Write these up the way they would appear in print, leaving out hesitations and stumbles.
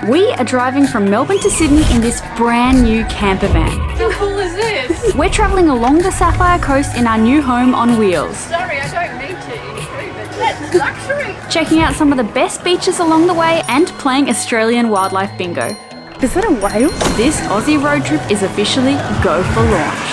We are driving from Melbourne to Sydney in this brand new camper van. How cool is this? We're travelling along the Sapphire Coast in our new home on wheels. Sorry, I don't need to improve it. That's luxury. Checking out some of the best beaches along the way and playing Australian wildlife bingo. Is that a whale? This Aussie road trip is officially go for launch.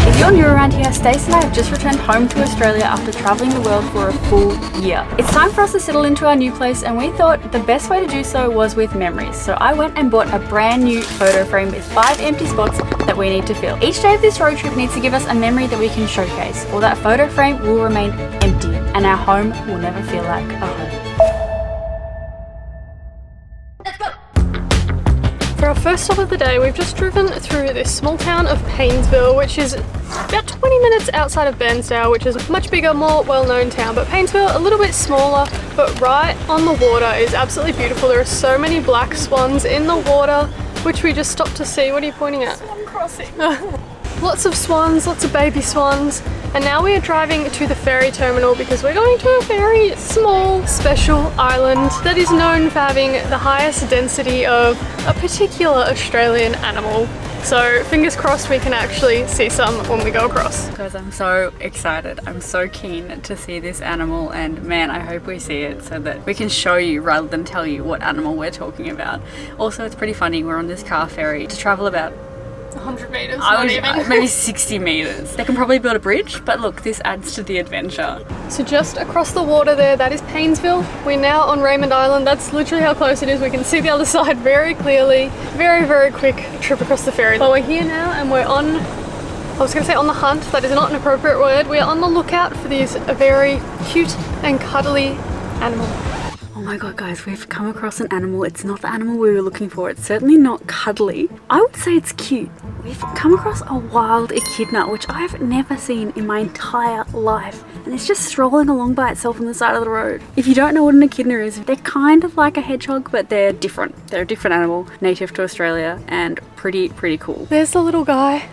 If you're new around here, Stace and I have just returned home to Australia after travelling the world for a full year. It's time for us to settle into our new place, and we thought the best way to do so was with memories. So I went and bought a brand new photo frame with 5 empty spots that we need to fill. Each day of this road trip needs to give us a memory that we can showcase, or that photo frame will remain empty and our home will never feel like a home. For our first stop of the day, we've just driven through this small town of Paynesville, which is about 20 minutes outside of Bairnsdale, which is a much bigger, more well-known town. But Paynesville, a little bit smaller, but right on the water, is absolutely beautiful. There are so many black swans in the water, which we just stopped to see. What are you pointing at? Swan crossing. Lots of swans, lots of baby swans. And now we are driving to the ferry terminal because we're going to a very small, special island that is known for having the highest density of a particular Australian animal. So fingers crossed we can actually see some when we go across. Guys, I'm so excited. I'm so keen to see this animal, and man, I hope we see it so that we can show you rather than tell you what animal we're talking about. Also, it's pretty funny, we're on this car ferry to travel about 100 meters, not even. Maybe 60 meters. They can probably build a bridge, but look, this adds to the adventure. So just across the water there, that is Paynesville. We're now on Raymond Island. That's literally how close it is. We can see the other side very clearly. Very, very quick trip across the ferry. Well, we're here now and we're on, I was going to say on the hunt. That is not an appropriate word. We are on the lookout for these very cute and cuddly animals. Oh my god, guys, we've come across an animal. It's not the animal we were looking for. It's certainly not cuddly. I would say it's cute. We've come across a wild echidna, which I've never seen in my entire life. And it's just strolling along by itself on the side of the road. If you don't know what an echidna is, they're kind of like a hedgehog, but they're different. They're a different animal, native to Australia, and pretty cool. There's the little guy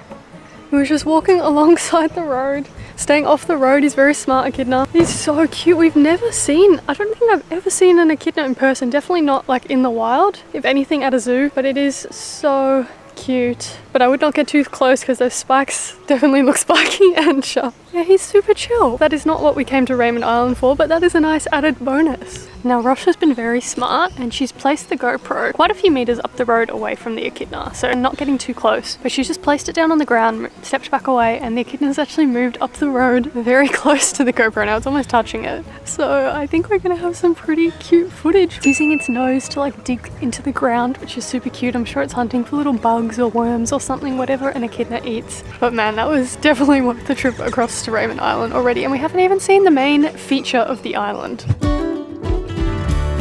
who was just walking alongside the road. Staying off the road. He's very smart echidna. He's so cute. We've never seen, I don't think I've ever seen an echidna in person. Definitely not like in the wild, if anything at a zoo, but it is so cute. But I would not get too close because those spikes definitely look spiky and sharp. Yeah, he's super chill. That is not what we came to Raymond Island for, but that is a nice added bonus. Now Rosh has been very smart and she's placed the GoPro quite a few meters up the road away from the echidna, so not getting too close, but she's just placed it down on the ground, stepped back away, and the echidna's actually moved up the road very close to the GoPro now. It's almost touching it. So I think we're gonna have some pretty cute footage. It's using its nose to like dig into the ground, which is super cute. I'm sure it's hunting for little bugs or worms or something, whatever an echidna eats. But man, that was definitely worth the trip across to Raymond Island already, and we haven't even seen the main feature of the island.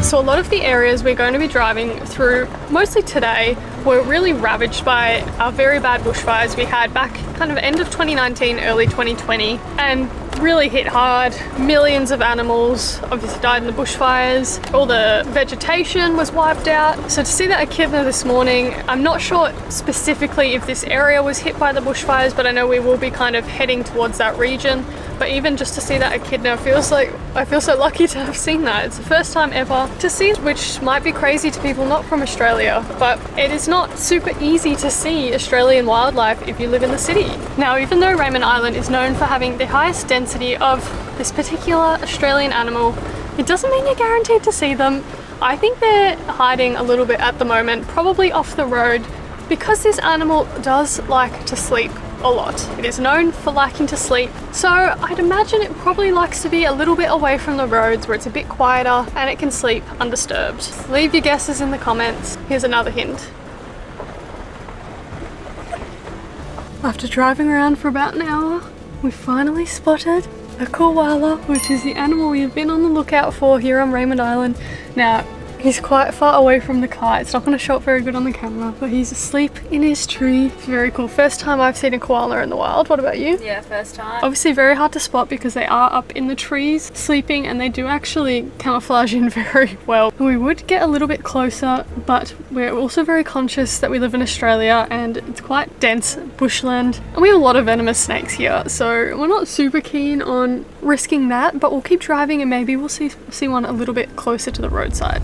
So a lot of the areas we're going to be driving through, mostly today, were really ravaged by our very bad bushfires we had back kind of end of 2019, early 2020, and really hit hard. Millions of animals obviously died in the bushfires. All the vegetation was wiped out. So to see that echidna this morning, I'm not sure specifically if this area was hit by the bushfires, but I know we will be kind of heading towards that region. But even just to see that echidna feels like I feel so lucky to have seen that. It's the first time ever to see it, which might be crazy to people not from Australia, but it is not super easy to see Australian wildlife if you live in the city. Now, even though Raymond Island is known for having the highest density of this particular Australian animal, it doesn't mean you're guaranteed to see them. I think they're hiding a little bit at the moment, probably off the road, because this animal does like to sleep a lot. It is known for liking to sleep, so I'd imagine it probably likes to be a little bit away from the roads where it's a bit quieter and it can sleep undisturbed. Leave your guesses in the comments. Here's another hint. After driving around for about an hour, we finally spotted a koala, which is the animal we have been on the lookout for here on Raymond Island. Now, he's quite far away from the car. It's not going to show up very good on the camera, but he's asleep in his tree. It's very cool. First time I've seen a koala in the wild. What about you? Yeah, first time. Obviously very hard to spot because they are up in the trees sleeping, and they do actually camouflage in very well. We would get a little bit closer, but we're also very conscious that we live in Australia and it's quite dense bushland and we have a lot of venomous snakes here, so we're not super keen on risking that, but we'll keep driving and maybe we'll see one a little bit closer to the roadside.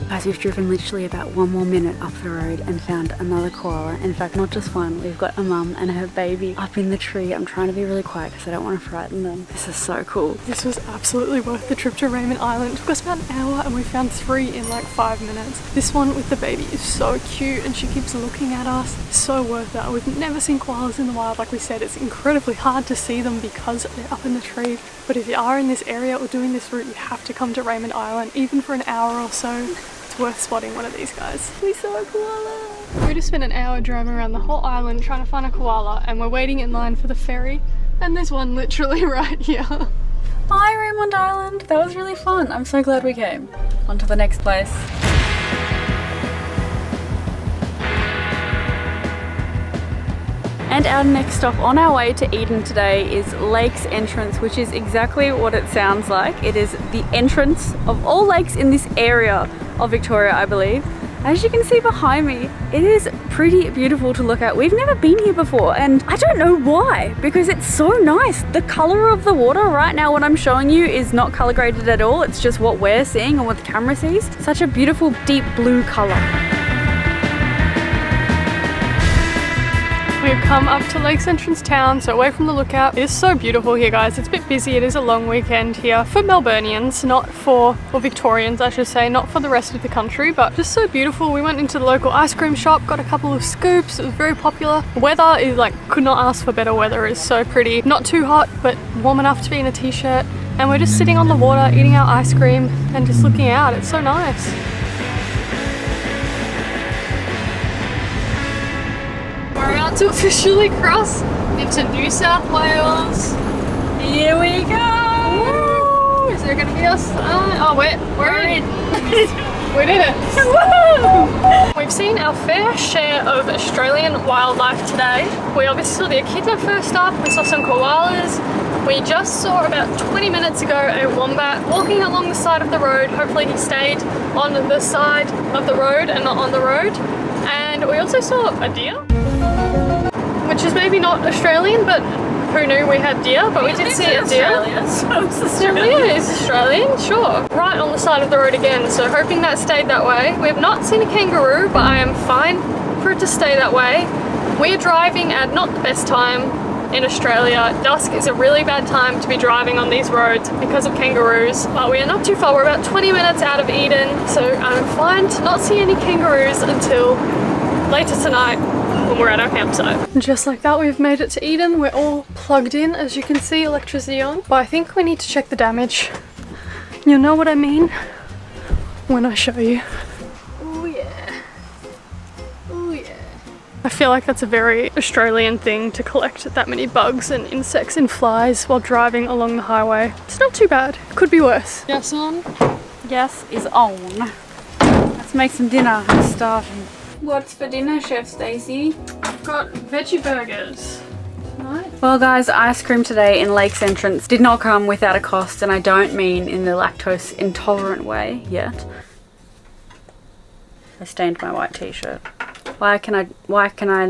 Guys, we've driven literally about 1 more minute up the road and found another koala. In fact, not just one, we've got a mum and her baby up in the tree. I'm trying to be really quiet because I don't want to frighten them. This is so cool. This was absolutely worth the trip to Raymond Island. It took us about an hour and we found 3 in like 5 minutes. This one with the baby is so cute and she keeps looking at us. It's so worth it. We've never seen koalas in the wild. Like we said, it's incredibly hard to see them because they're up in the tree. But if you are in this area or doing this route, you have to come to Raymond Island, even for an hour or so. It's worth spotting one of these guys. We saw a koala. We just spent an hour driving around the whole island trying to find a koala, and we're waiting in line for the ferry, and there's one literally right here. Bye, Raymond Island. That was really fun. I'm so glad we came. On to the next place. And our next stop on our way to Eden today is Lakes Entrance, which is exactly what it sounds like. It is the entrance of all lakes in this area of Victoria, I believe. As you can see behind me, it is pretty beautiful to look at. We've never been here before and I don't know why, because it's so nice. The color of the water right now, what I'm showing you, is not color graded at all. It's just what we're seeing and what the camera sees. Such a beautiful deep blue color. We've come up to Lakes Entrance town, so away from the lookout. It is so beautiful here, guys. It's a bit busy. It is a long weekend here for Melburnians, or Victorians, I should say, not for the rest of the country, but just so beautiful. We went into the local ice cream shop, got a couple of scoops. It was very popular. The weather is like, could not ask for better weather. It's so pretty. Not too hot, but warm enough to be in a t-shirt. And we're just sitting on the water, eating our ice cream and just looking out. It's so nice. We're about to officially cross into New South Wales. Here we go! Woo! Is there going to be us? Oh, we're in. We did it. Woo! We've seen our fair share of Australian wildlife today. We obviously saw the echidna first up. We saw some koalas. We just saw about 20 minutes ago a wombat walking along the side of the road. Hopefully he stayed on the side of the road and not on the road. And we also saw a deer, which is maybe not Australian, but who knew we had deer? But we did see a deer. So it's Australian. Yeah, it's Australian, sure. Right on the side of the road again, so hoping that stayed that way. We have not seen a kangaroo, but I am fine for it to stay that way. We are driving at not the best time in Australia. Dusk is a really bad time to be driving on these roads because of kangaroos, but we are not too far. We're about 20 minutes out of Eden, so I'm fine to not see any kangaroos until later tonight when we're at our campsite. And just like that, we've made it to Eden. We're all plugged in, as you can see, electricity on, but I think we need to check the damage. You'll know what I mean when I show you. Oh yeah. Oh yeah. I feel like that's a very Australian thing to collect that many bugs and insects and flies while driving along the highway. It's not too bad. Could be worse. Gas on? Gas is on. Let's make some dinner. I'm starving. What's for dinner, Chef Stacey? I've got veggie burgers. Right. Well guys, ice cream today in Lakes Entrance did not come without a cost, and I don't mean in the lactose intolerant way yet. I stained my white t-shirt. Why can I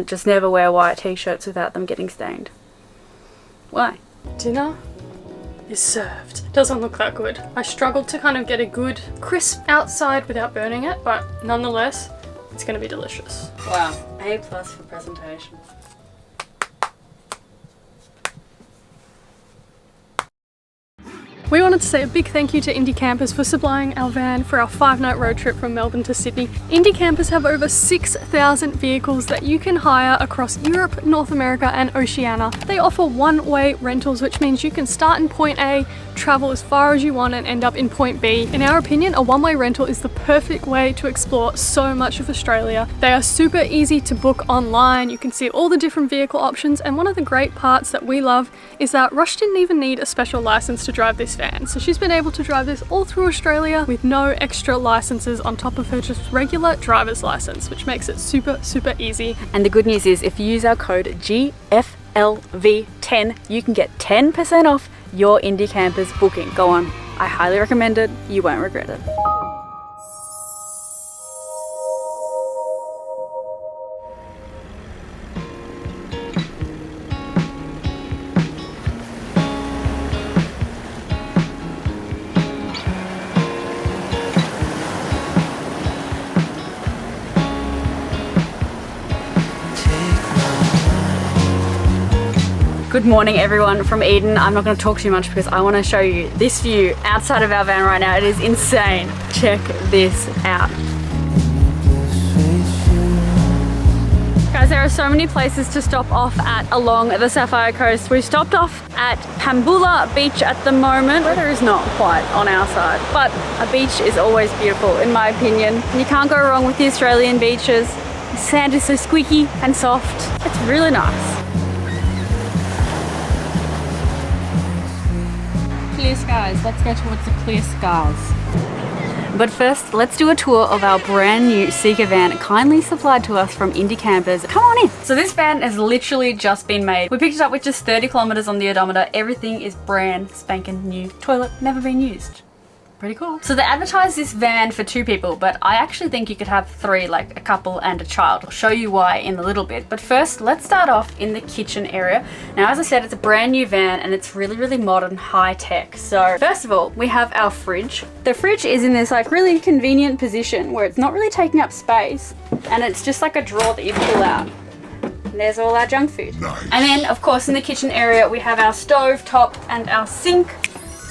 just never wear white t-shirts without them getting stained? Why? Dinner is served. Doesn't look that good. I struggled to kind of get a good crisp outside without burning it, but nonetheless, it's gonna be delicious. Wow, A+ for presentation. We wanted to say a big thank you to Indie Campers for supplying our van for our 5-night road trip from Melbourne to Sydney. Indie Campers have over 6,000 vehicles that you can hire across Europe, North America and Oceania. They offer one-way rentals, which means you can start in point A, travel as far as you want and end up in point B. In our opinion, a one-way rental is the perfect way to explore so much of Australia. They are super easy to book online. You can see all the different vehicle options, and one of the great parts that we love is that Rosh didn't even need a special license to drive this van. So she's been able to drive this all through Australia with no extra licenses on top of her just regular driver's license, which makes it super, super easy. And the good news is if you use our code GFLV10, you can get 10% off your Indie Campers booking. Go on. I highly recommend it. You won't regret it. Good morning everyone from Eden. I'm not going to talk too much because I want to show you this view outside of our van right now. It is insane. Check this out. Guys, there are so many places to stop off at along the Sapphire Coast. We've stopped off at Pambula Beach at the moment. Weather is not quite on our side, but a beach is always beautiful in my opinion. You can't go wrong with the Australian beaches. The sand is so squeaky and soft. It's really nice. Clear skies. Let's go towards the clear skies. But first, let's do a tour of our brand new Seeker van, kindly supplied to us from Indie Campers. Come on in. So this van has literally just been made. We picked it up with just 30 kilometers on the odometer. Everything is brand spanking new. Toilet never been used. Pretty cool. So they advertised this van for 2 people, but I actually think you could have 3, like a couple and a child. I'll show you why in a little bit. But first, let's start off in the kitchen area. Now, as I said, it's a brand new van and it's really, really modern, high tech. So first of all, we have our fridge. The fridge is in this like really convenient position where it's not really taking up space and it's just like a drawer that you pull out. And there's all our junk food. Nice. And then of course in the kitchen area, we have our stove top and our sink.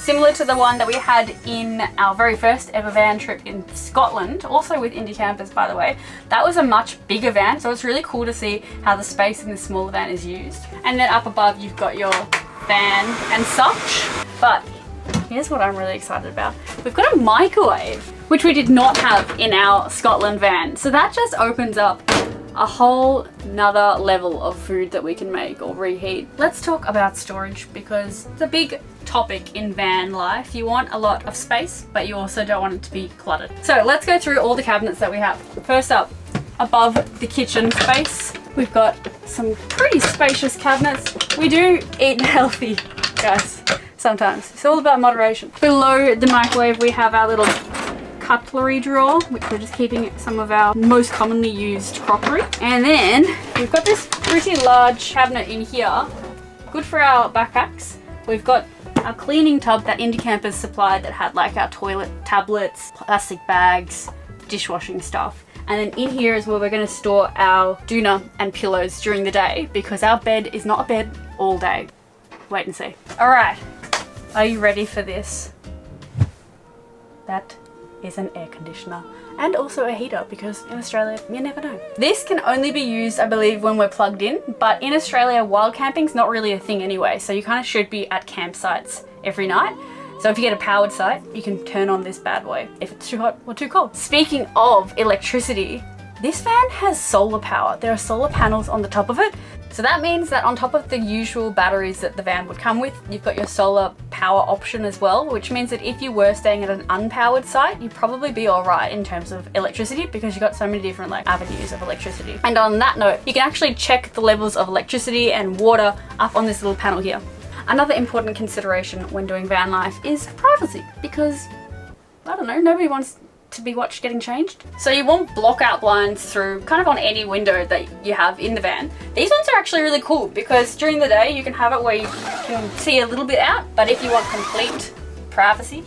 Similar to the one that we had in our very first ever van trip in Scotland, also with Indie Campers by the way. That was a much bigger van, so it's really cool to see how the space in this smaller van is used. And then up above you've got your fan and such. But here's what I'm really excited about. We've got a microwave, which we did not have in our Scotland van. So that just opens up a whole nother level of food that we can make or reheat. Let's talk about storage because it's a big topic in van life. You want a lot of space, but you also don't want it to be cluttered. So let's go through all the cabinets that we have. First up, above the kitchen space, we've got some pretty spacious cabinets. We do eat healthy, guys, sometimes. It's all about moderation. Below the microwave, we have our little cutlery drawer, which we're just keeping some of our most commonly used crockery. And then we've got this pretty large cabinet in here, good for our backpacks. We've got our cleaning tub that Indie Campers supplied that had like our toilet tablets, plastic bags, dishwashing stuff. And then in here is where we're going to store our doona and pillows during the day because our bed is not a bed all day. Wait and see. All right, are you ready for this? That is an air conditioner and also a heater because in Australia you never know. This can only be used I believe when we're plugged in, but in Australia wild camping's not really a thing anyway, so you kind of should be at campsites every night. So if you get a powered site you can turn on this bad boy if it's too hot or too cold. Speaking of electricity, this van has solar power. There are solar panels on the top of it. So that means that on top of the usual batteries that the van would come with, you've got your solar power option as well, which means that if you were staying at an unpowered site, you'd probably be all right in terms of electricity because you've got so many different like avenues of electricity. And on that note, you can actually check the levels of electricity and water up on this little panel here. Another important consideration when doing van life is privacy because, I don't know, nobody wants to be watched getting changed. So you want block out blinds through kind of on any window that you have in the van. These ones are actually really cool because during the day you can have it where you can see a little bit out, but if you want complete privacy,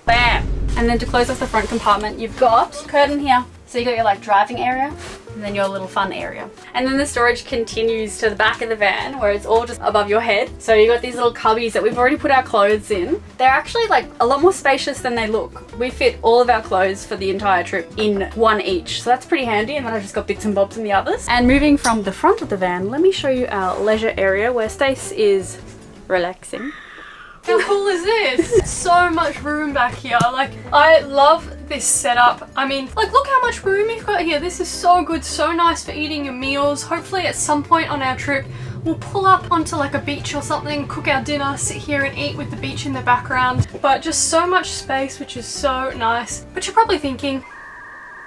bam! And then to close off the front compartment, you've got a curtain here. So you got your like driving area and then your little fun area. And then the storage continues to the back of the van where it's all just above your head. So you got these little cubbies that we've already put our clothes in. They're actually like a lot more spacious than they look. We fit all of our clothes for the entire trip in one each. So that's pretty handy. And then I've just got bits and bobs in the others. And moving from the front of the van, let me show you our leisure area where Stace is relaxing. How cool is this? So much room back here. Like, I love this setup. I mean, like, look how much room you've got here. This is so good, so nice for eating your meals. Hopefully at some point on our trip, we'll pull up onto like a beach or something, cook our dinner, sit here and eat with the beach in the background. But just so much space, which is so nice. But you're probably thinking,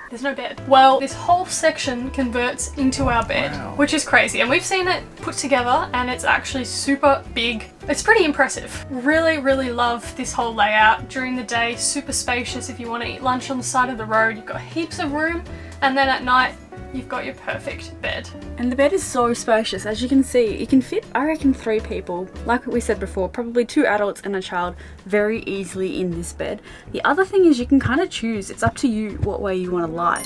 there's no bed. Well, this whole section converts into our bed, which is crazy. And we've seen it put together and it's actually super big. It's pretty impressive. Really, really love this whole layout. During the day, super spacious. If you want to eat lunch on the side of the road, you've got heaps of room. And then at night, you've got your perfect bed. And the bed is so spacious. As you can see, it can fit, I reckon, 3 people. Like we said before, probably 2 adults and a child very easily in this bed. The other thing is you can kind of choose. It's up to you what way you want to lie.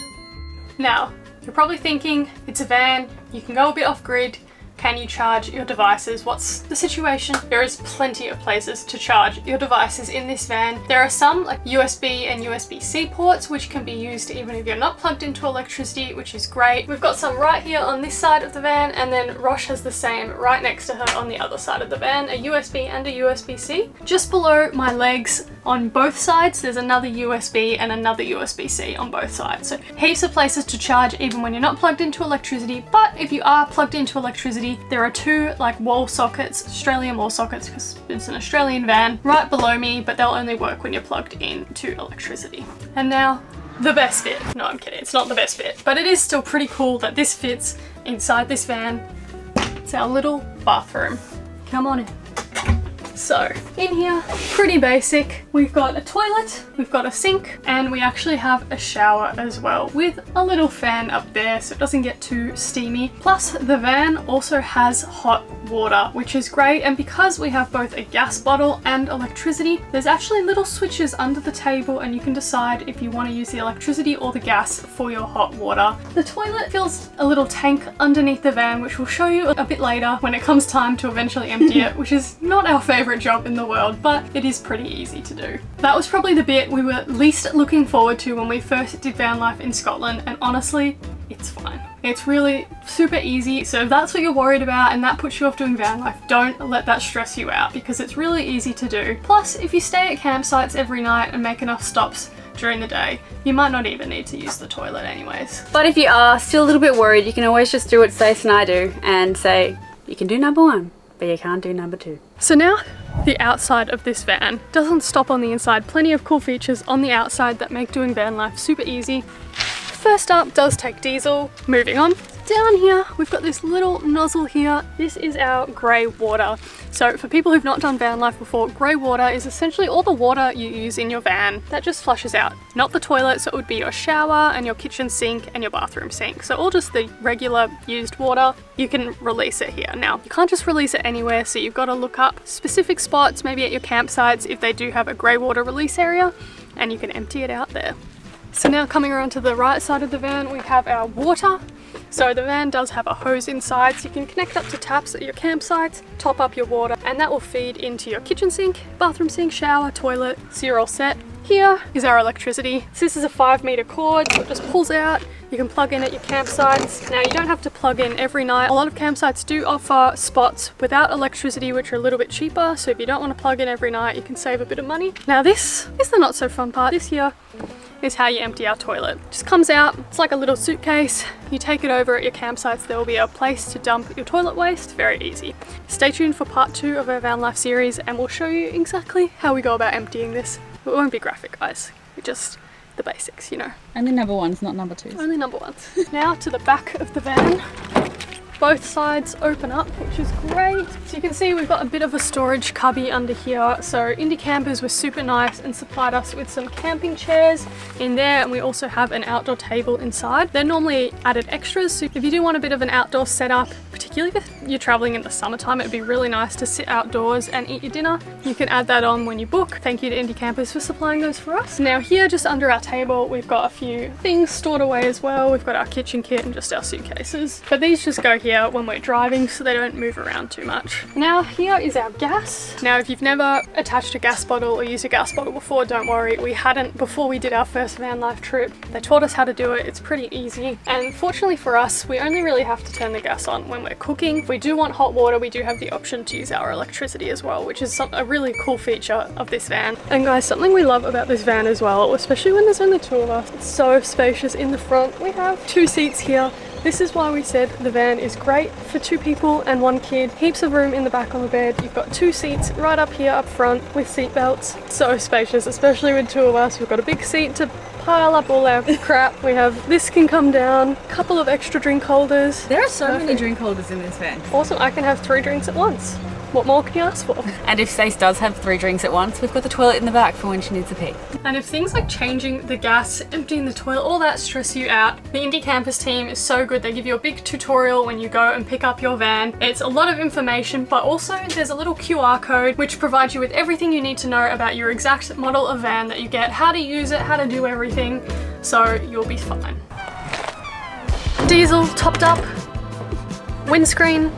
Now, you're probably thinking, it's a van, you can go a bit off grid, can you charge your devices? What's the situation? There is plenty of places to charge your devices in this van. There are some like USB and USB-C ports which can be used even if you're not plugged into electricity, which is great. We've got some right here on this side of the van, and then Rosh has the same right next to her on the other side of the van, a USB and a USB-C. Just below my legs on both sides there's another USB and another USB-C on both sides. So heaps of places to charge even when you're not plugged into electricity, but if you are plugged into electricity, there are two like wall sockets, Australian wall sockets, because it's an Australian van, right below me, but they'll only work when you're plugged into electricity. And now the best bit. No, I'm kidding, it's not the best bit, but it is still pretty cool that this fits inside this van. It's our little bathroom. Come on in. So in here, pretty basic. We've got a toilet, we've got a sink, and we actually have a shower as well with a little fan up there so it doesn't get too steamy. Plus the van also has hot water, which is great, and because we have both a gas bottle and electricity, there's actually little switches under the table and you can decide if you want to use the electricity or the gas for your hot water. The toilet fills a little tank underneath the van, which we'll show you a bit later when it comes time to eventually empty it, which is not our favorite job in the world, but it is pretty easy to do. That was probably the bit we were least looking forward to when we first did van life in Scotland, and honestly, it's fine. It's really super easy. So if that's what you're worried about and that puts you off doing van life, don't let that stress you out because it's really easy to do. Plus, if you stay at campsites every night and make enough stops during the day, you might not even need to use the toilet anyways. But if you are still a little bit worried, you can always just do what Stace and I do and say, you can do number 1, but you can't do number 2. So now the outside of this van doesn't stop on the inside. Plenty of cool features on the outside that make doing van life super easy. First up does take diesel. Moving on, down here we've got this little nozzle here. This is our grey water. So for people who've not done van life before, grey water is essentially all the water you use in your van that just flushes out. Not the toilet, so it would be your shower and your kitchen sink and your bathroom sink. So all just the regular used water, you can release it here. Now, you can't just release it anywhere, so you've got to look up specific spots, maybe at your campsites if they do have a grey water release area, and you can empty it out there. So now coming around to the right side of the van, we have our water. So the van does have a hose inside, so you can connect up to taps at your campsites, top up your water, and that will feed into your kitchen sink, bathroom sink, shower, toilet, so you're all set. Here is our electricity. So this is a 5-meter cord, so it just pulls out. You can plug in at your campsites. Now, you don't have to plug in every night. A lot of campsites do offer spots without electricity, which are a little bit cheaper, so if you don't want to plug in every night, you can save a bit of money. Now this is the not so fun part. This here is how you empty our toilet. It just comes out, it's like a little suitcase. You take it over at your campsites, there will be a place to dump your toilet waste, very easy. Stay tuned for part 2 of our van life series and we'll show you exactly how we go about emptying this. It won't be graphic, guys, we just the basics, you know. Only number 1s, not number 2s. Only number 1s. Now to the back of the van. Both sides open up, which is great. So you can see we've got a bit of a storage cubby under here. So Indie Campers were super nice and supplied us with some camping chairs in there, and we also have an outdoor table inside. They're normally added extras, so if you do want a bit of an outdoor setup, particularly if you're traveling in the summertime, it'd be really nice to sit outdoors and eat your dinner. You can add that on when you book. Thank you to Indie Campers for supplying those for us. Now here, just under our table, we've got a few things stored away as well. We've got our kitchen kit and just our suitcases, but these just go here when we're driving so they don't move around too much. Now here is our gas. Now if you've never attached a gas bottle or used a gas bottle before, don't worry, we hadn't before we did our first van life trip. They taught us how to do it, it's pretty easy, and fortunately for us, we only really have to turn the gas on when we're cooking. If we do want hot water, we do have the option to use our electricity as well, which is a really cool feature of this van. And guys, something we love about this van as well, especially when there's only 2 of us, it's so spacious in the front. We have 2 seats here. This is why we said the van is great for 2 people and 1 kid. Heaps of room in the back on the bed. You've got 2 seats right up here up front with seat belts. So spacious, especially with 2 of us. We've got a big seat to pile up all our crap. We have this can come down, a couple of extra drink holders. There are so many drink holders in this van. Awesome, I can have 3 drinks at once. What more can you ask for? And if Stace does have 3 drinks at once, we've got the toilet in the back for when she needs a pee. And if things like changing the gas, emptying the toilet, all that stress you out, the Indie Campers team is so good. They give you a big tutorial when you go and pick up your van. It's a lot of information, but also there's a little QR code which provides you with everything you need to know about your exact model of van that you get, how to use it, how to do everything, so you'll be fine. Diesel topped up, windscreen,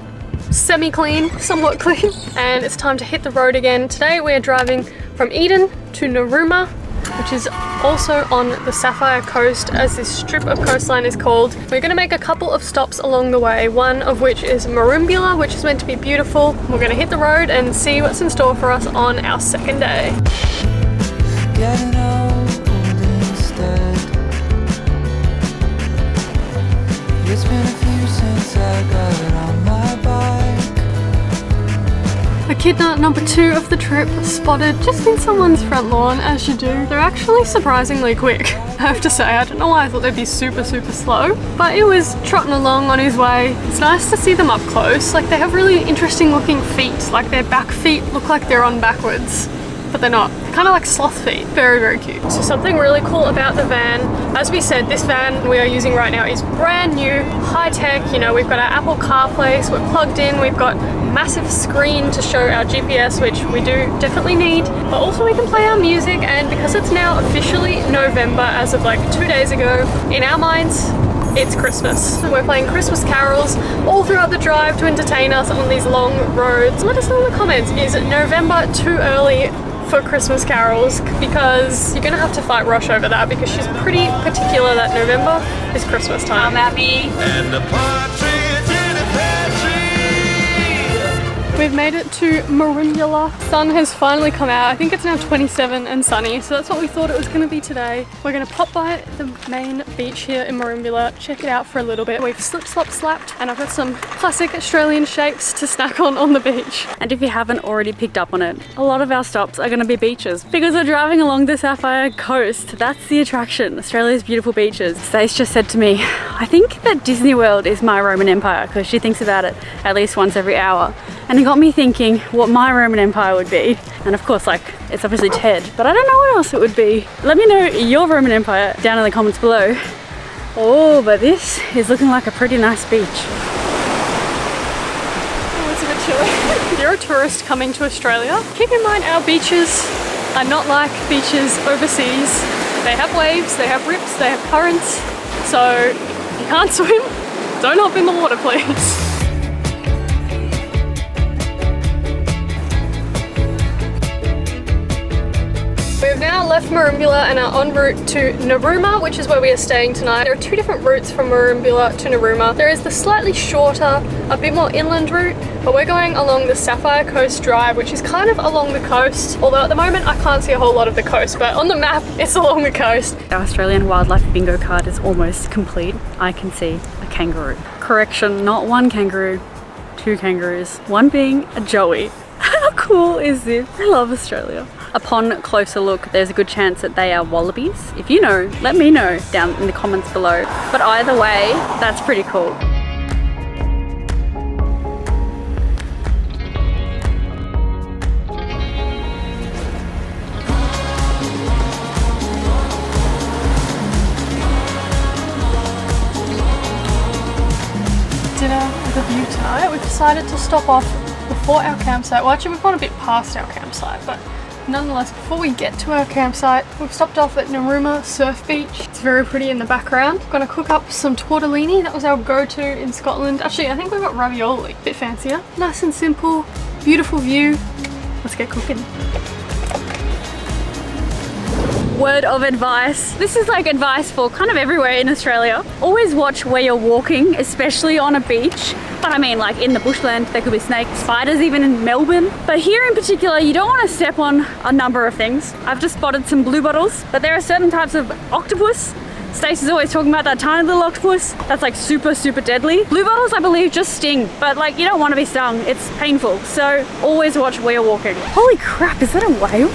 semi-clean, somewhat clean, and it's time to hit the road again. Today we're driving from Eden to Narooma, which is also on the Sapphire Coast, as this strip of coastline is called. We're going to make a couple of stops along the way, one of which is Merimbula, which is meant to be beautiful. We're going to hit the road and see what's in store for us on our second day. Getting old instead. It's been a few since I got it on my bike. Echidna number 2 of the trip spotted just in someone's front lawn, as you do. They're actually surprisingly quick, I have to say. I don't know why I thought they'd be super slow, but it was trotting along on his way. It's nice to see them up close. Like, they have really interesting looking feet. Like, their back feet look like they're on backwards, but they're not. They're kind of like sloth feet. Very cute. So something really cool about the van, as we said, this van we are using right now is brand new, high tech. You know, we've got our Apple CarPlay, so we're plugged in. We've got massive screen to show our GPS, which we do definitely need, but also we can play our music. And because it's now officially November, as of like 2 days ago, in our minds it's Christmas. We're playing Christmas carols all throughout the drive to entertain us on these long roads. Let us know in the comments, is November too early for Christmas carols? Because you're gonna have to fight Rosh over that, because she's pretty particular that November is Christmas time. I'm happy. And the partridge in a pear tree. We've made it to Merimbula. Sun has finally come out. I think it's now 27 and sunny, so that's what we thought it was going to be today. We're going to pop by the main beach here in Merimbula, check it out for a little bit. We've slapped, and I've got some classic Australian shapes to snack on the beach. And if you haven't already picked up on it, a lot of our stops are going to be beaches, because we're driving along the Sapphire Coast. That's the attraction, Australia's beautiful beaches. Stace just said to me, I think that Disney World is my Roman Empire, because she thinks about it at least once every hour. And it got me thinking what my Roman Empire would be. And of course, like, it's obviously Ted, but I don't know what else it would be. Let me know your Roman Empire down in the comments below. Oh, but this is looking like a pretty nice beach. Oh, it's a bit chilly. If you're a tourist coming to Australia, keep in mind our beaches are not like beaches overseas. They have waves, they have rips, they have currents. So if you can't swim, don't hop in the water, please. We've now left Merimbula and are en route to Narooma, which is where we are staying tonight. There are 2 different routes from Merimbula to Narooma. There is the slightly shorter, a bit more inland route, but we're going along the Sapphire Coast Drive, which is kind of along the coast. Although at the moment I can't see a whole lot of the coast, but on the map it's along the coast. Our Australian wildlife bingo card is almost complete. I can see a kangaroo. Correction, not one kangaroo, 2 kangaroos. One being a joey. How cool is this? I love Australia. Upon closer look, there's a good chance that they are wallabies. If you know, let me know down in the comments below. But either way, that's pretty cool. Dinner with a view tonight. We've decided to stop off before our campsite. Well, actually we've gone a bit past our campsite, but nonetheless, before we get to our campsite, we've stopped off at Narooma Surf Beach. It's very pretty in the background. Gonna cook up some tortellini. That was our go-to in Scotland. Actually, I think we got ravioli, a bit fancier. Nice and simple, beautiful view. Let's get cooking. Word of advice. This is like advice for kind of everywhere in Australia. Always watch where you're walking, especially on a beach. But I mean, like in the bushland, there could be snakes, spiders even in Melbourne. But here in particular, you don't want to step on a number of things. I've just spotted some blue bottles, but there are certain types of octopus. Stace is always talking about that tiny little octopus that's like super deadly. Blue bottles, I believe, just sting, but like you don't want to be stung. It's painful. So always watch where you're walking. Holy crap, is that a whale?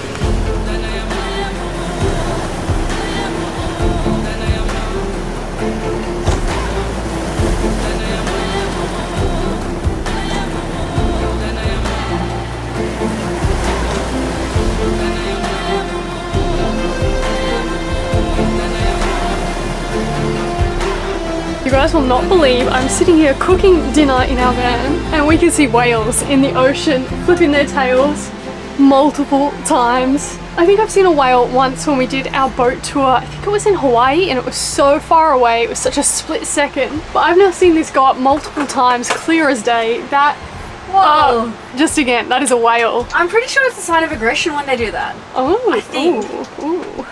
You guys will not believe I'm sitting here cooking dinner in our van and we can see whales in the ocean flipping their tails multiple times. I think I've seen a whale once when we did our boat tour. I think it was in Hawaii and it was so far away. It was such a split second. But I've now seen this go up multiple times, clear as day. That Whoa. Just again, that is a whale. I'm pretty sure it's a sign of aggression when they do that. Oh, I think. Ooh.